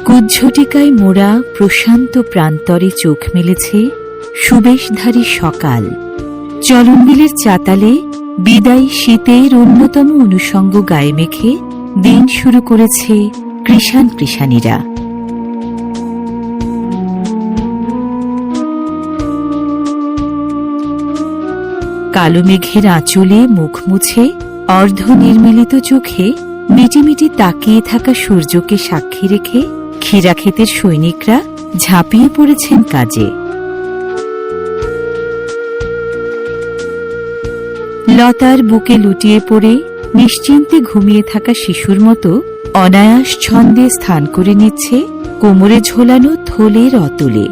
কুজ্ঝটিকায় মোড়া প্রশান্ত প্রান্তরে চোখ মেলেছে সুবেশধারী সকাল। চলনবিলের চাতালে বিদায়ী শীতের অন্যতম অনুষঙ্গ গায়ে মেখে দিন শুরু করেছে কৃষাণ কৃষাণীরা। কালো মেঘের আঁচলে মুখ মুছে অর্ধ নির্মিলিত চোখে মিটিমিটি তাকিয়ে থাকা সূর্যকে সাক্ষী রেখে ক্ষীরাক্ষেতের সৈনিকরা ঝাঁপিয়ে পড়েছেন কাজে। লতার বুকে লুটিয়ে পড়ে নিশ্চিন্তে ঘুমিয়ে থাকা শিশুর মতো অনায়াস ছন্দে স্থান করে নিচ্ছে কোমরে ঝোলানো থলের অতলে।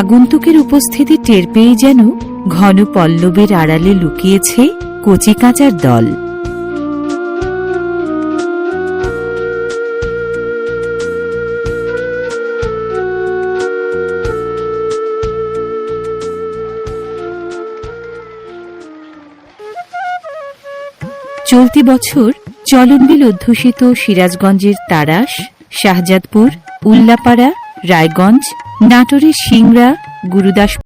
আগন্তুকের উপস্থিতি টের পেয়ে যেন ঘন পল্লবের আড়ালে লুকিয়েছে কচিকাঁচার দল। চলতি বছর চলনবিল অধ্যুষিত সিরাজগঞ্জের তারাস, শাহজাদপুর, উল্লাপাড়া, রায়গঞ্জ, নাটোরের সিংড়া, গুরুদাস